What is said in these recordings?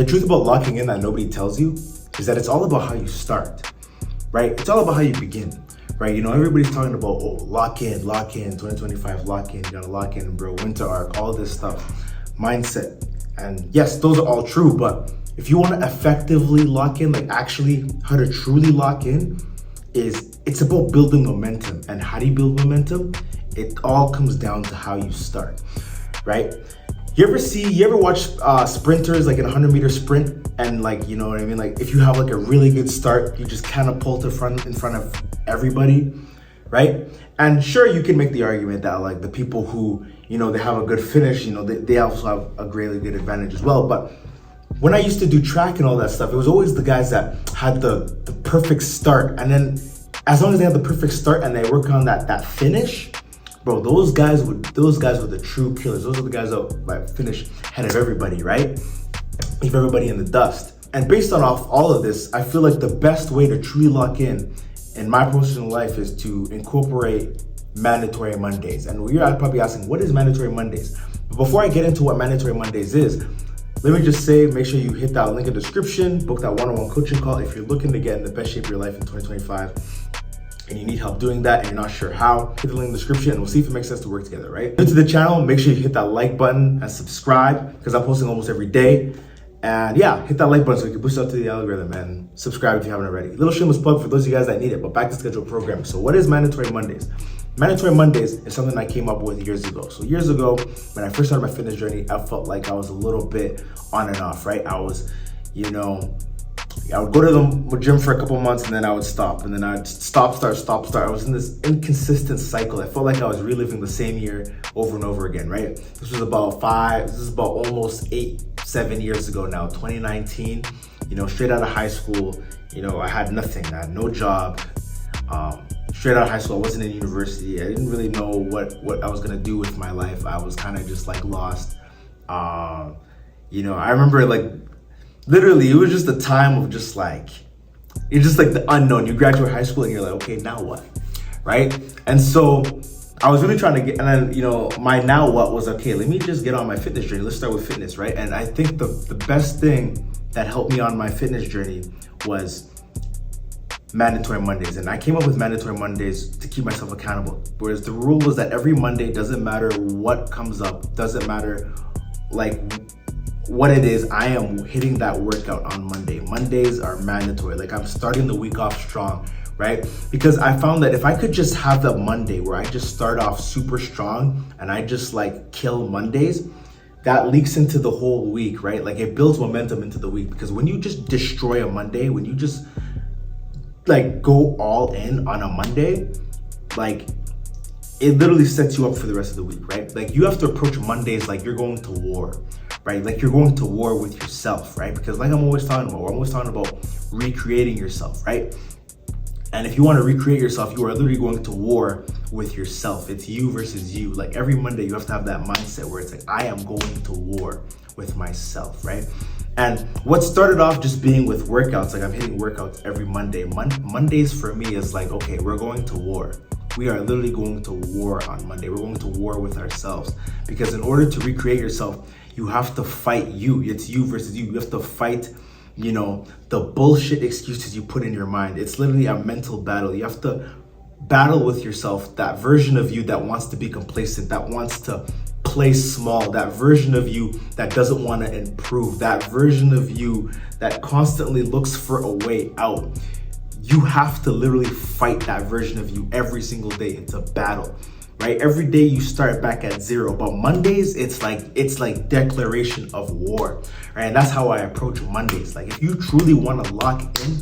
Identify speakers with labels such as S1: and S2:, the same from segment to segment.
S1: The truth about locking in that nobody tells you is that it's all about how you start, right? It's all about how you begin, right? You know, everybody's talking about, oh, lock in, 2025, lock in, you gotta lock in, bro, winter arc, all this stuff, mindset. And yes, those are all true, but if you want to effectively lock in, like actually how to truly lock in, it's about building momentum. And how do you build momentum? It all comes down to how you start, right? You ever watch sprinters like in a 100-meter sprint, and like, you know what I mean? Like if you have like a really good start, you just catapult in front of everybody, right? And sure, you can make the argument that like the people who, you know, they have a good finish, you know, they also have a really good advantage as well. But when I used to do track and all that stuff, it was always the guys that had the perfect start. And then as long as they have the perfect start and they work on that finish, bro, those guys were the true killers. Those are the guys that like finish ahead of everybody, right? Leave everybody in the dust. And based on all of this, I feel like the best way to truly lock in my personal life is to incorporate mandatory Mondays. And you're probably asking, what is mandatory Mondays? But before I get into what mandatory Mondays is, let me just say, make sure you hit that link in the description, book that one-on-one coaching call if you're looking to get in the best shape of your life in 2025 and you need help doing that and you're not sure how. Hit the link in the description and we'll see if it makes sense to work together, right? New to the channel, make sure you hit that like button and subscribe because I'm posting almost every day. And yeah, hit that like button so you can boost up to the algorithm and subscribe if you haven't already. Little shameless plug for those of you guys that need it, but back to schedule program. So what is mandatory Mondays? Mandatory Mondays is something I came up with years ago. So years ago, when I first started my fitness journey, I felt like I was a little bit on and off, right? I was, you know, I would go to the gym for a couple months and then I would stop. And then I'd stop, start. I was in this inconsistent cycle. I felt like I was reliving the same year over and over again, right? This was about almost 7 years ago now, 2019, you know, straight out of high school. You know, I had nothing, I had no job. Straight out of high school, I wasn't in university. I didn't really know what I was gonna do with my life. I was kind of just like lost. You know, I remember like literally it was just a time of just like, it's just like the unknown. You graduate high school and you're like, okay, now what, right? And so I was really trying to get, and then, you know, my now what was, okay, let me just get on my fitness journey. Let's start with fitness, right? And I think the best thing that helped me on my fitness journey was mandatory Mondays. And I came up with mandatory Mondays to keep myself accountable. Whereas the rule was that every Monday, doesn't matter what comes up, doesn't matter like what it is, I am hitting that workout on Monday. Mondays are mandatory. Like I'm starting the week off strong, right? Because I found that if I could just have the Monday where I just start off super strong and I just like kill Mondays, that leaks into the whole week, right? Like it builds momentum into the week. Because when you just destroy a Monday, when you just like go all in on a Monday, like it literally sets you up for the rest of the week, right? Like you have to approach Mondays like you're going to war, right? Like you're going to war with yourself, right? Because like I'm always talking about recreating yourself, right? And if you want to recreate yourself, you are literally going to war with yourself. It's you versus you. Like every Monday, you have to have that mindset where it's like, I am going to war with myself, right? And what started off just being with workouts, like I'm hitting workouts every Monday. Mondays for me is like, okay, we're going to war. We are literally going to war on Monday. We're going to war with ourselves. Because in order to recreate yourself, you have to fight you. It's you versus you. You have to fight, you know, the bullshit excuses you put in your mind. It's literally a mental battle. You have to battle with yourself, that version of you that wants to be complacent, that wants to play small, that version of you that doesn't want to improve, that version of you that constantly looks for a way out. You have to literally fight that version of you every single day. It's a battle, right? Every day you start back at zero, but Mondays, it's like declaration of war, right? And that's how I approach Mondays. Like if you truly want to lock in,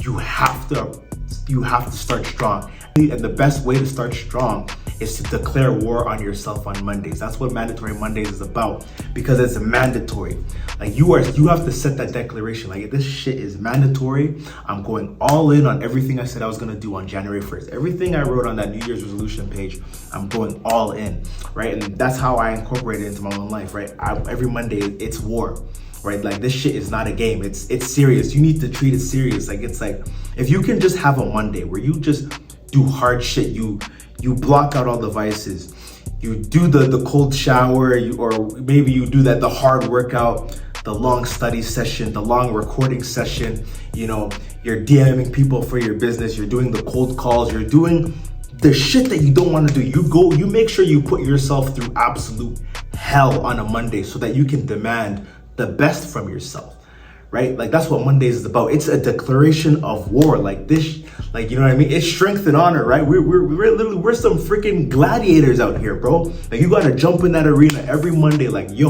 S1: you have to start strong. And the best way to start strong is to declare war on yourself on Mondays. That's what mandatory Mondays is about, because it's mandatory. Like you have to set that declaration. Like this shit is mandatory. I'm going all in on everything I said I was gonna do on January 1st. Everything I wrote on that New Year's resolution page, I'm going all in, right? And that's how I incorporate it into my own life, right? Every Monday, it's war. Right? Like this shit is not a game. It's serious. You need to treat it serious. Like it's like, if you can just have a Monday where you just do hard shit, you block out all the vices, you do the cold shower, or maybe you do the hard workout, the long study session, the long recording session, you know, you're DMing people for your business, you're doing the cold calls, you're doing the shit that you don't want to do. You make sure you put yourself through absolute hell on a Monday so that you can demand the best from yourself, right? Like that's what Mondays is about. It's a declaration of war. Like this, like, you know what I mean? It's strength and honor, right? We're some freaking gladiators out here, bro. Like you gotta jump in that arena every Monday. Like, yo,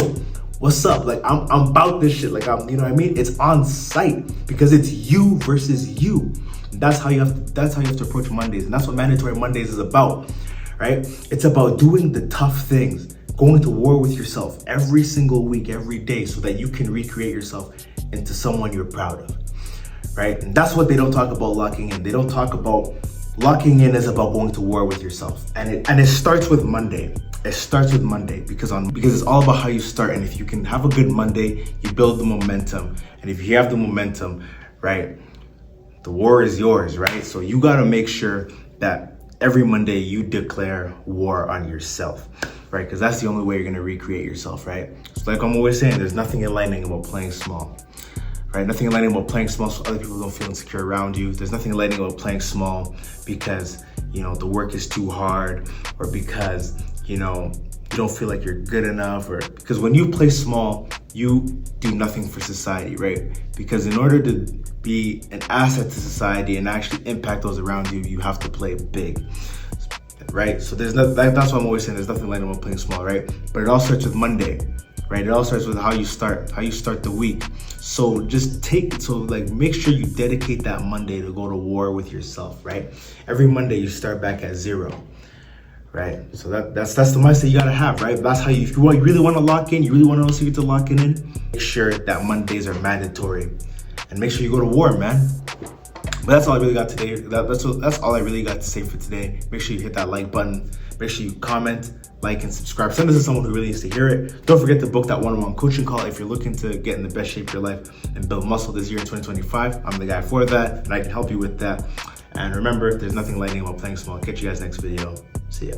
S1: what's up? Like I'm about this shit. Like you know what I mean? It's on site because it's you versus you. That's how you have to approach Mondays, and that's what mandatory Mondays is about, right? It's about doing the tough things, going to war with yourself every single week, every day, so that you can recreate yourself into someone you're proud of, right? And that's what they don't talk about locking in. They don't talk about locking in is about going to war with yourself, and it starts with Monday. It starts with Monday because it's all about how you start. And if you can have a good Monday, you build the momentum, and if you have the momentum, right, the war is yours, right? So you gotta make sure that every Monday you declare war on yourself, right? Because that's the only way you're gonna recreate yourself, right? So like I'm always saying, there's nothing enlightening about playing small, right? Nothing enlightening about playing small so other people don't feel insecure around you. There's nothing enlightening about playing small because, you know, the work is too hard, or because, you know, you don't feel like you're good enough, or because when you play small, you do nothing for society, right? Because in order to be an asset to society and actually impact those around you, you have to play big, right? So that's what I'm always saying. There's nothing like about playing small, right? But it all starts with Monday, right? It all starts with how you start the week. So make sure you dedicate that Monday to go to war with yourself, right? Every Monday you start back at 0. Right, so that's the mindset you gotta have, right? That's how you really want to lock in, you really want to know secret to locking in. Make sure that Mondays are mandatory, and make sure you go to war, man. But that's all I really got today. That's all I really got to say for today. Make sure you hit that like button. Make sure you comment, like, and subscribe. Send this to someone who really needs to hear it. Don't forget to book that one-on-one coaching call if you're looking to get in the best shape of your life and build muscle this year in 2025. I'm the guy for that, and I can help you with that. And remember, there's nothing lightning about playing small. Catch you guys next video. See ya.